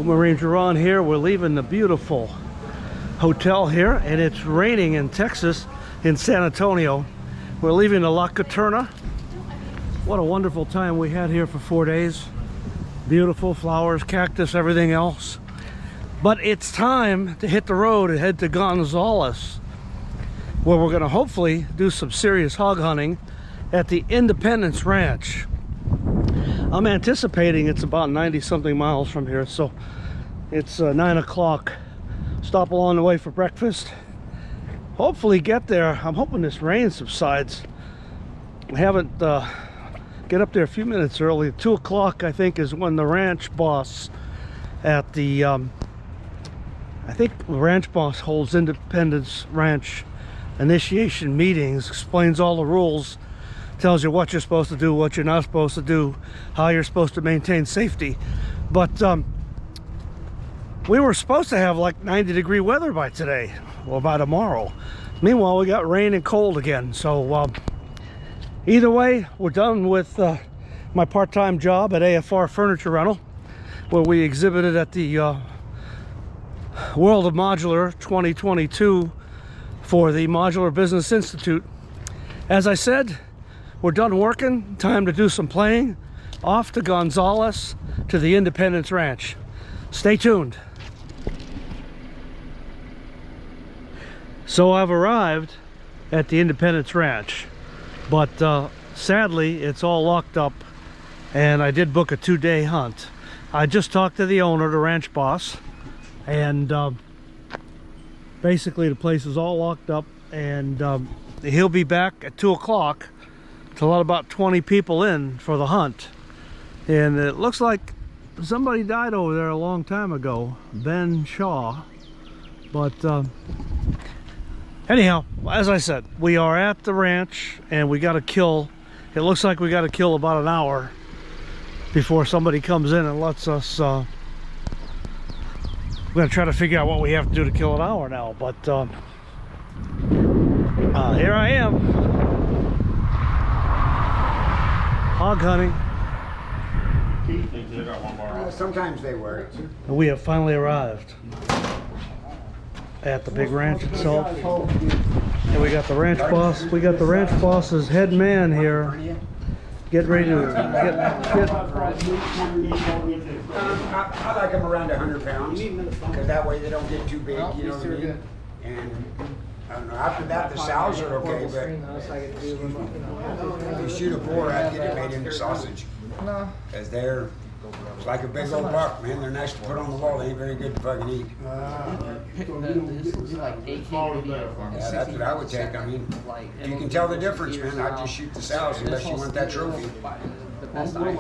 Marine Geron here. We're leaving the beautiful hotel here, and it's raining in Texas, in San Antonio. We're leaving the La Caterna. What a wonderful time we had here for 4 days. Beautiful flowers, cactus, everything else. But it's time to hit the road and head to Gonzales, where we're going to hopefully do some serious hog hunting at the Independence Ranch. I'm anticipating it's about 90-something miles from here, so it's 9 o'clock. Stop along the way for breakfast. Hopefully get there. I'm hoping this rain subsides. I haven't get up there a few minutes early. 2 o'clock, I think, is when the ranch boss at the I think the ranch boss holds Independence Ranch initiation meetings, explains all the rules, tells you what you're supposed to do, what you're not supposed to do, how you're supposed to maintain safety. But we were supposed to have like 90-degree weather by today, or by tomorrow. Meanwhile, we got rain and cold again. So either way, we're done with my part-time job at AFR Furniture Rental, where we exhibited at the World of Modular 2022 for the Modular Business Institute. As I said, we're done working. Time to do some playing. Off to Gonzales, to the Independence Ranch. Stay tuned. So I've arrived at the Independence Ranch, but sadly it's all locked up, and I did book a 2-day hunt. I just talked to the owner, the ranch boss, and basically the place is all locked up, and he'll be back at 2 o'clock to let about 20 people in for the hunt. And it looks like somebody died over there a long time ago, Ben Shaw. But anyhow, as I said, we are at the ranch, and we got to kill, it looks like we got to kill about an hour before somebody comes in and lets us we're going to try to figure out what we have to do to kill an hour now. But here I am, hog hunting. Sometimes they work. And we have finally arrived at the big ranch itself. And we got the ranch boss. We got the ranch boss's head man here. Get ready to get. I like them around 100 pounds, because that way they don't get too big, you know what I mean? And I don't know, after that the sows are okay, but if you shoot a boar, I'd get it made into sausage. Because they're, it's like a big old buck, man. They're nice to put on the wall. They ain't very good to fucking eat. Yeah, that's what I would take. I mean, you can tell the difference, man. I'd just shoot the sows unless you want that trophy. Only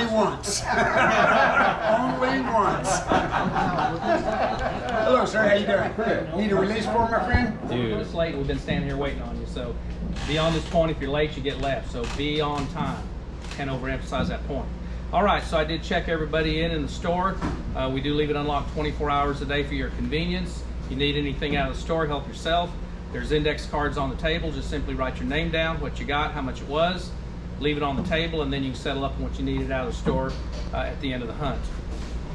once. Only once. Hello, sir. How you doing? Need a release for my friend? Dude, it's late. We've been standing here waiting on you. So beyond this point, if you're late, you get left. So be on time. Can't overemphasize that point. All right, so I did check everybody in the store. We do leave it unlocked 24 hours a day for your convenience. If you need anything out of the store, help yourself. There's index cards on the table. Just simply write your name down, what you got, how much it was, leave it on the table, and then you can settle up on what you needed out of the store at the end of the hunt.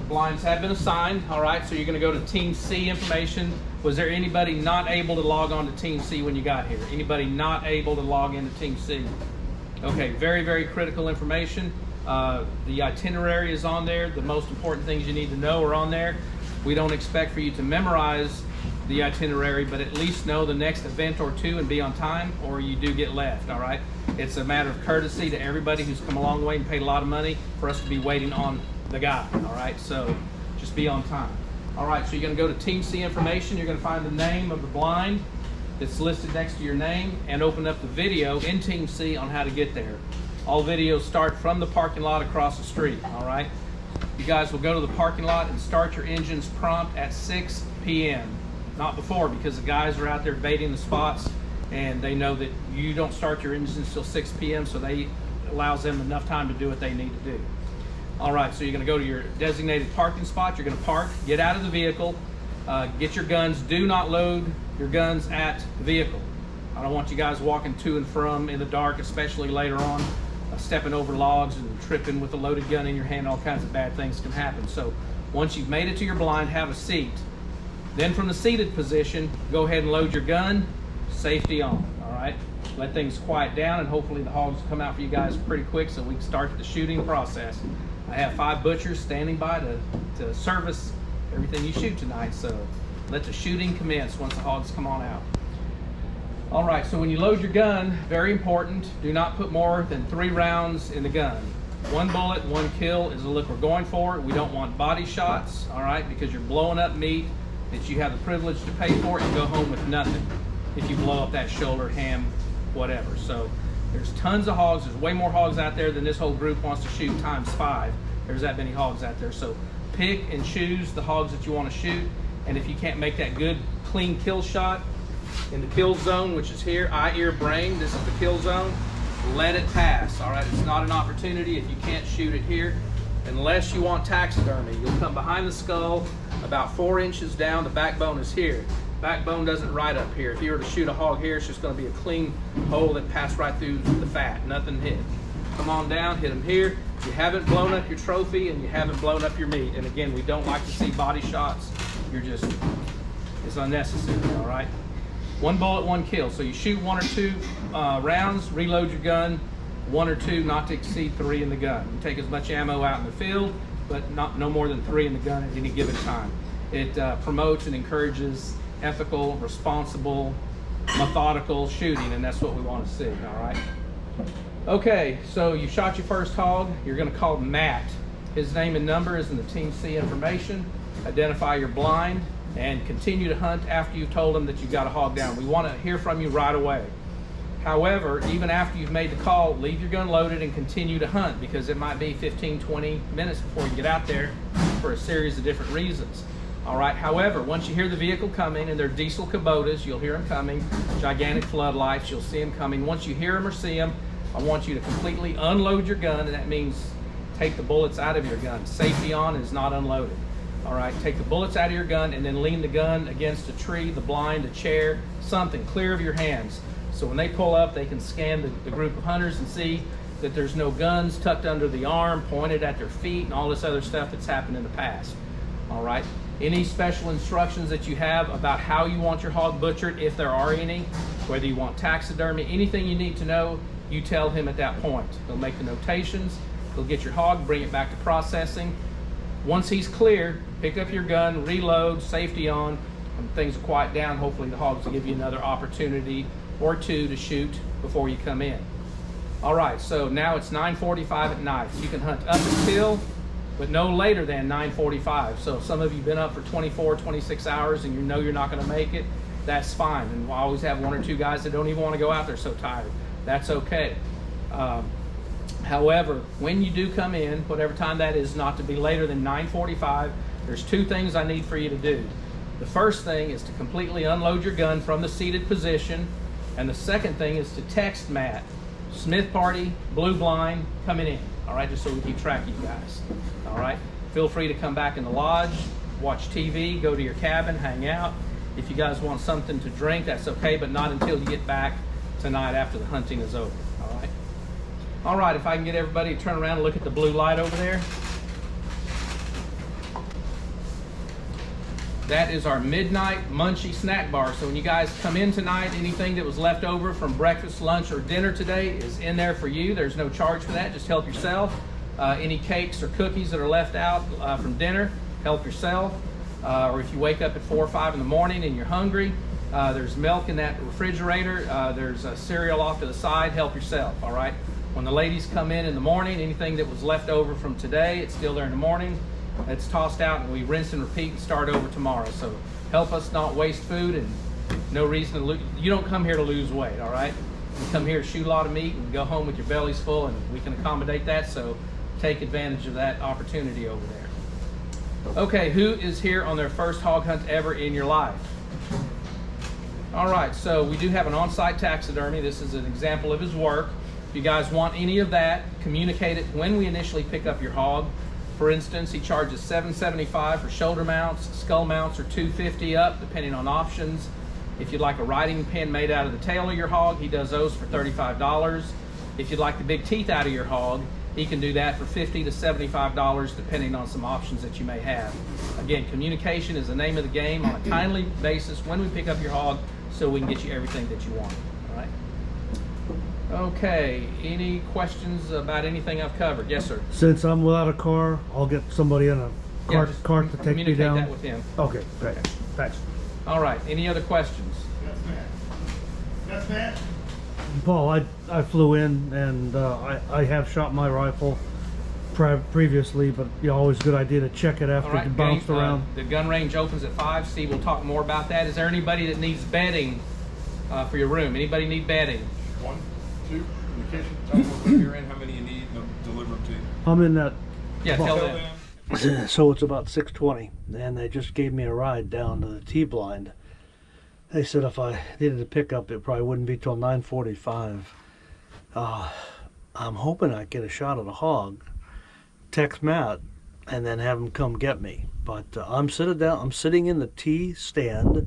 The blinds have been assigned. All right, so you're going to go to Team C information. Was there anybody not able to log on to Team C when you got here? Anybody not able to log into Team C? Okay, very, very critical information. The itinerary is on there. The most important things you need to know are on there. We don't expect for you to memorize the itinerary, but at least know the next event or two and be on time, or you do get left. All right, it's a matter of courtesy to everybody who's come a long way and paid a lot of money for us to be waiting on the guy. All right, so just be on time. All right, so you're going to go to Team C information. You're going to find the name of the blind that's listed next to your name, and open up the video in Team C on how to get there. All videos start from the parking lot across the street. All right, you guys will go to the parking lot and start your engines prompt at 6 p.m. Not before, because the guys are out there baiting the spots, and they know that you don't start your engines until 6 p.m., so they allows them enough time to do what they need to do. All right, so you're going to go to your designated parking spot. You're going to park, get out of the vehicle, get your guns. Do not load your guns at the vehicle. I don't want you guys walking to and from in the dark, especially later on. stepping over logs and tripping with a loaded gun in your hand. All kinds of bad things can happen. So once you've made it to your blind, have a seat. Then from the seated position, go ahead and load your gun, safety on, all right? Let things quiet down, and hopefully the hogs will come out for you guys pretty quick so we can start the shooting process. I have 5 butchers standing by to service everything you shoot tonight, so let the shooting commence once the hogs come on out. All right, so when you load your gun, very important, do not put more than 3 rounds in the gun. 1 bullet, 1 kill is the look we're going for. We don't want body shots, all right, because you're blowing up meat that you have the privilege to pay for and go home with nothing if you blow up that shoulder, ham, whatever. So there's tons of hogs. There's way more hogs out there than this whole group wants to shoot times 5. There's that many hogs out there. So pick and choose the hogs that you want to shoot. And if you can't make that good, clean kill shot in the kill zone, which is here, eye, ear, brain, this is the kill zone, let it pass, all right? It's not an opportunity if you can't shoot it here, unless you want taxidermy. You'll come behind the skull, about 4 inches down, the backbone is here. Backbone doesn't ride up here. If you were to shoot a hog here, it's just going to be a clean hole that passed right through the fat, nothing hit. Come on down, hit them here. You haven't blown up your trophy and you haven't blown up your meat. And again, we don't like to see body shots. It's unnecessary, all right? 1 bullet, 1 kill. So you shoot 1 or 2 rounds, reload your gun, 1 or 2, not to exceed 3 in the gun. You take as much ammo out in the field, but no more than 3 in the gun at any given time. It promotes and encourages ethical, responsible, methodical shooting, and that's what we want to see, all right? Okay, so you shot your first hog. You're going to call Matt. His name and number is in the Team C information. Identify your blind and continue to hunt after you've told him that you've got a hog down. We want to hear from you right away. However, even after you've made the call, leave your gun loaded and continue to hunt, because it might be 15, 20 minutes before you get out there for a series of different reasons. All right, however, once you hear the vehicle coming, and they're diesel Kubotas, you'll hear them coming, gigantic floodlights, you'll see them coming. Once you hear them or see them, I want you to completely unload your gun, and that means take the bullets out of your gun. Safety on is not unloaded. All right, take the bullets out of your gun and then lean the gun against a tree, the blind, a chair, something clear of your hands. So when they pull up, they can scan the group of hunters and see that there's no guns tucked under the arm, pointed at their feet, and all this other stuff that's happened in the past. All right, any special instructions that you have about how you want your hog butchered, if there are any, whether you want taxidermy, anything you need to know, you tell him at that point. He'll make the notations, he'll get your hog, bring it back to processing. Once he's clear, pick up your gun, reload, safety on, and things will quiet down. Hopefully the hogs will give you another opportunity or 2 to shoot before you come in. All right, so now it's 9:45 at night. You can hunt up until, but no later than 9:45. So if some of you have been up for 24, 26 hours and you know you're not gonna make it, that's fine. And we'll always have 1 or 2 guys that don't even wanna go out there, so tired. That's okay. However, when you do come in, whatever time that is, not to be later than 9:45, there's 2 things I need for you to do. The first thing is to completely unload your gun from the seated position, and the second thing is to text Matt, Smith Party, Blue Blind, coming in, all right, just so we keep track of you guys, all right? Feel free to come back in the lodge, watch TV, go to your cabin, hang out. If you guys want something to drink, that's okay, but not until you get back tonight after the hunting is over, all right? All right, if I can get everybody to turn around and look at the blue light over there. That is our midnight munchy snack bar. So when you guys come in tonight, anything that was left over from breakfast, lunch, or dinner today is in there for you. There's no charge for that, just help yourself. Any cakes or cookies that are left out from dinner, help yourself. Or if you wake up at 4 or 5 in the morning and you're hungry, there's milk in that refrigerator. There's a cereal off to the side, help yourself, all right? When the ladies come in the morning, anything that was left over from today, it's still there in the morning. It's tossed out and we rinse and repeat and start over tomorrow. So help us not waste food, and no reason to lose. You don't come here to lose weight, all right? You come here to shoot a lot of meat and go home with your bellies full, and we can accommodate that, so take advantage of that opportunity over there. Okay, who is here on their first hog hunt ever in your life? All right, so we do have an on-site taxidermy. This is an example of his work. If you guys want any of that, communicate it when we initially pick up your hog. For instance, he charges $7.75 for shoulder mounts. Skull mounts are $2.50 up, depending on options. If you'd like a riding pin made out of the tail of your hog, he does those for $35. If you'd like the big teeth out of your hog, he can do that for $50 to $75 depending on some options that you may have. Again, communication is the name of the game on a timely basis when we pick up your hog so we can get you everything that you want. All right. Okay, any questions about anything I've covered? Yes, sir. Since I'm without a car, I'll get somebody in a cart, just cart to take me communicate down. that with him. Okay, great. Okay. Thanks. All right, any other questions? Yes, man. Yes, man. Paul, I flew in and I have shot my rifle previously, but always a good idea to check it after All right, it bounced around. the gun range opens at 5. Steve will talk more about that. Is there anybody that needs bedding for your room? Anybody need bedding? 1, 2, in the kitchen. Tell them what room you're in, how many you need, and they'll deliver them to you. I'm in that. Yeah, tell Tell them. them. So it's about 6:20, and they just gave me a ride down to the T-blind. They said if I needed a pickup, it probably wouldn't be till 9:45. I'm hoping I get a shot at a hog, text Matt, and then have him come get me. But I'm sitting in the T stand.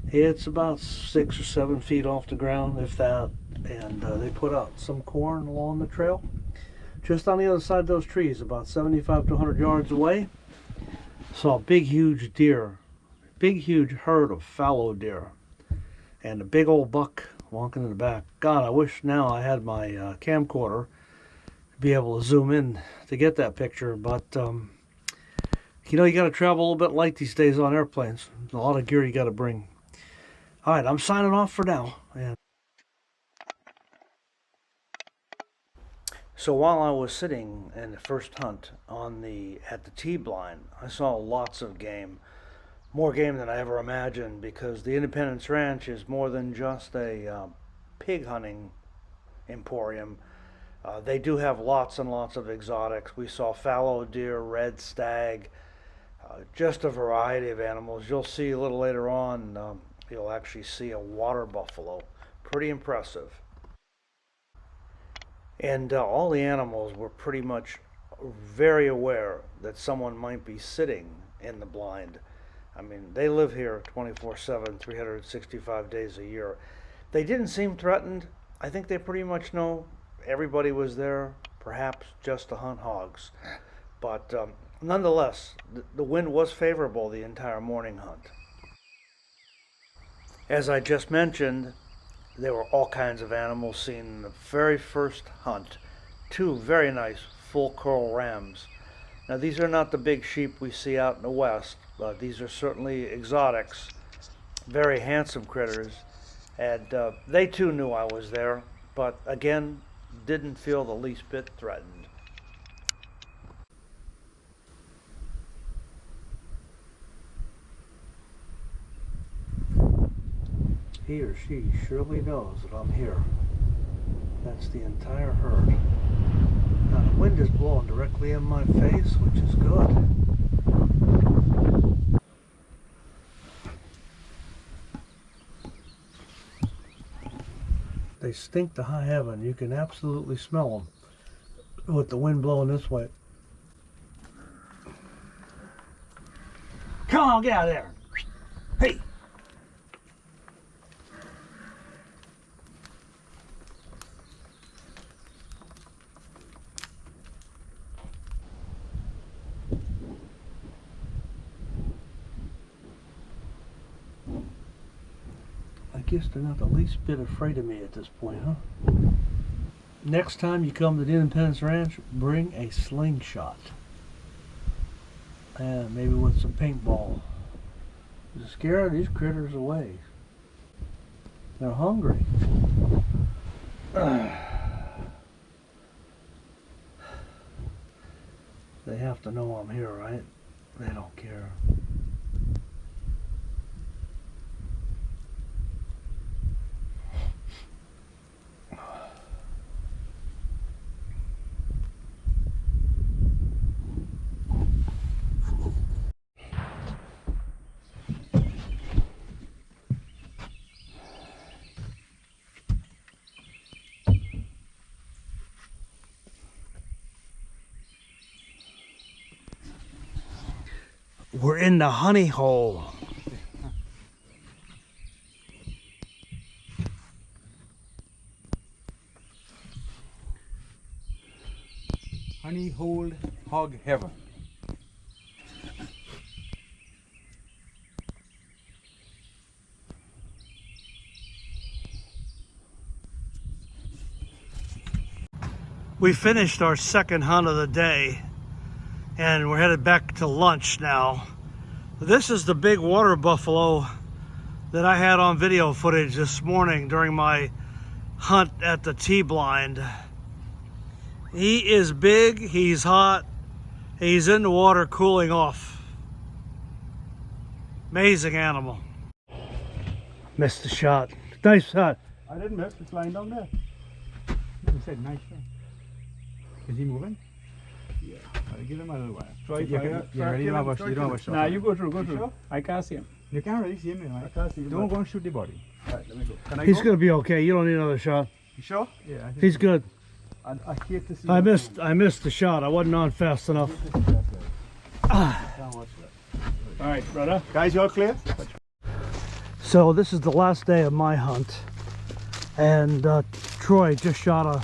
It's about 6 or 7 feet off the ground, if that. And they put out some corn along the trail. Just on the other side of those trees, about 75 to 100 yards away, saw a big, huge deer. Big, huge herd of fallow deer. And a big old buck walking in the back. God, I wish now I had my camcorder to be able to zoom in to get that picture. But, you got to travel a little bit light these days on airplanes. There's a lot of gear you got to bring. All right, I'm signing off for now. And so while I was sitting in the first hunt at the T-blind, I saw lots of game. More game than I ever imagined, because the Independence Ranch is more than just a pig hunting emporium. They do have lots and lots of exotics. We saw fallow deer, red stag, just a variety of animals. You'll see a little later on, you'll actually see a water buffalo. Pretty impressive. And all the animals were pretty much very aware that someone might be sitting in the blind. I mean, they live here 24/7, 365 days a year. They didn't seem threatened. I think they pretty much know everybody was there, perhaps just to hunt hogs. But nonetheless, the wind was favorable the entire morning hunt. As I just mentioned, there were all kinds of animals seen in the very first hunt. 2 very nice full curl rams. Now, these are not the big sheep we see out in the west, but these are certainly exotics, very handsome critters. And they too knew I was there, but again, didn't feel the least bit threatened. He or she surely knows that I'm here. That's the entire herd. Now, the wind is blowing directly in my face, which is good. They stink to high heaven. You can absolutely smell them with the wind blowing this way. Come on, get out of there. Hey! I guess they're not the least bit afraid of me at this point, huh? Next time you come to the Independence Ranch, bring a slingshot. And maybe with some paintball. To scare these critters away. They're hungry. They have to know I'm here, right? They don't care. We're in the honey hole. Hog heaven. We finished our second hunt of the day and we're headed back to lunch now. This is the big water buffalo that I had on video footage this morning during my hunt at the T-blind. He is big, he's hot, he's in the water cooling off. Amazing animal. Missed the shot. Nice shot. I didn't miss. It's lying down there. You said nice shot. Is he moving? Yeah. I'll give him a little while. Try fire. You don't have a shot. Nah, you go through. Sure? I can't see him. You can't really see him, right? I can't see him. Don't go and shoot the body. Alright, let me go. Can I He's go? gonna be okay. You don't need another shot. You sure? Yeah. I think He's good. I hate to see I missed the shot. I wasn't on fast enough. Alright, brother. Guys, you all clear? So this is the last day of my hunt, and Troy just shot a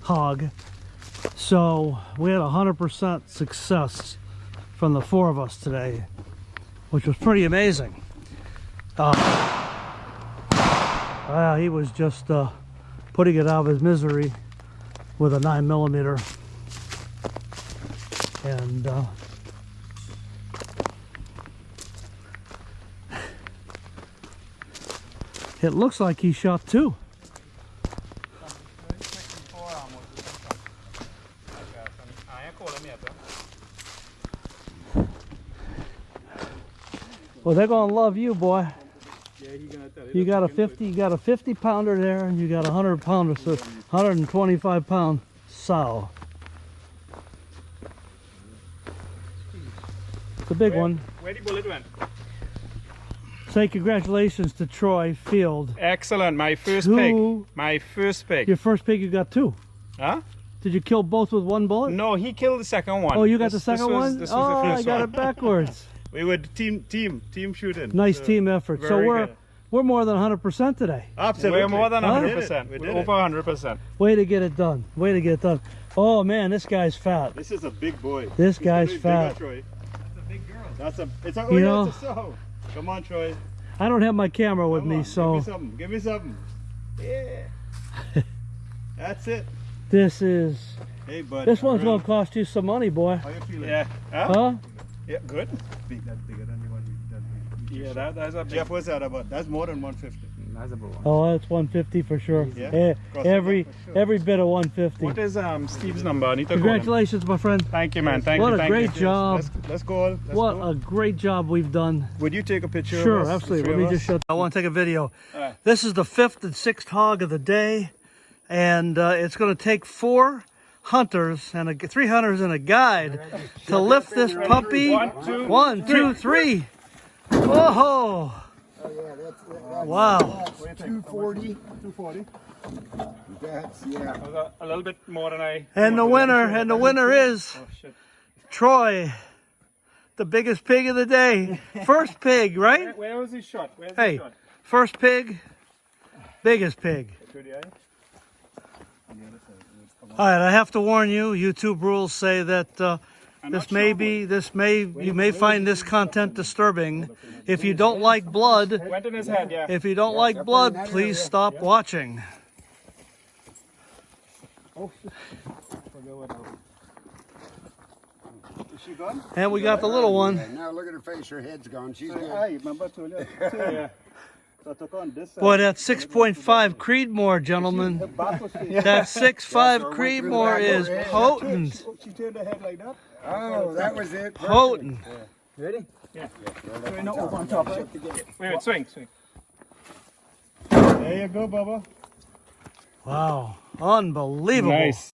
hog. So we had 100% success from the four of us today, which was pretty amazing. He was just putting it out of his misery with a 9mm, and it looks like he shot two. Well, they're gonna love you, boy. You got a 50 pounder there, and you got a 100 pounder, so 125 pound sow. It's a big one. Where the bullet went? Say congratulations to Troy Field. Excellent. My first Two. pig. My first pig. Your first pig, you got two. Huh? Did you kill both with one bullet? No, he killed the second one. Oh, you got the second one? This was Oh, the I first got one. it backwards. We were team shooting. Nice So, team effort. So very we're good. we're more than 100% today. Absolutely. We're more than Huh? 100%. We We're did over 100%. Way to get it done. Way to get it done. Oh man, this guy's fat. This is a big boy. This guy's fat. Troy. That's a big girl. That's a. It's a. You yeah, know- it's a sow. Come on, Troy. I don't have my camera with Come me, on, so Give me something. Yeah. That's it. this is Hey, bud. this one's Really? gonna cost you some money, boy. How you feeling? Yeah. Huh? Huh? Yeah. Good. Big. That's bigger than the one you did. Yeah, that's a big. Jeff, what's that about? That's more than 150. That's about one. Oh, that's 150 for sure. Yeah? Every For sure. every bit of 150. What is Steve's number? I need to call him. Congratulations, my friend. Thank you, man. Thank What you. a Thank great you. job. Let's go. What a great job we've done. Would you take a picture? Sure, of us, absolutely. the Let three me of just us? show. I want to take a video. Alright. This is the 5th and 6th hog of the day, and it's going to take 4 hunters and 3 hunters and a guide to lift this puppy. 1, 2, 3. Whoa! Wow! 240. 240. That's, yeah. A little bit more than I. And the winner is Oh shit. Troy, the biggest pig of the day. First pig, right? Where was his shot? Where's Hey, his shot? first pig, biggest pig. Through the eye? All right, I have to warn you. YouTube rules say that you may find this content disturbing. If you don't like blood, Went in his head, yeah. if you don't like blood, please stop watching. Is she gone? And we got the little one. Now look at her face. Her head's gone. She's good. Aye, remember to yeah. So I took on this side. Boy, that 6.5 Creedmoor, gentlemen. Back was That 6.5 Creedmoor is potent. She turned her head like that. Oh, that was it. Potent. Ready? Yeah. No, up on top. Wait, swing. There you go, Bubba. Wow, unbelievable. Nice.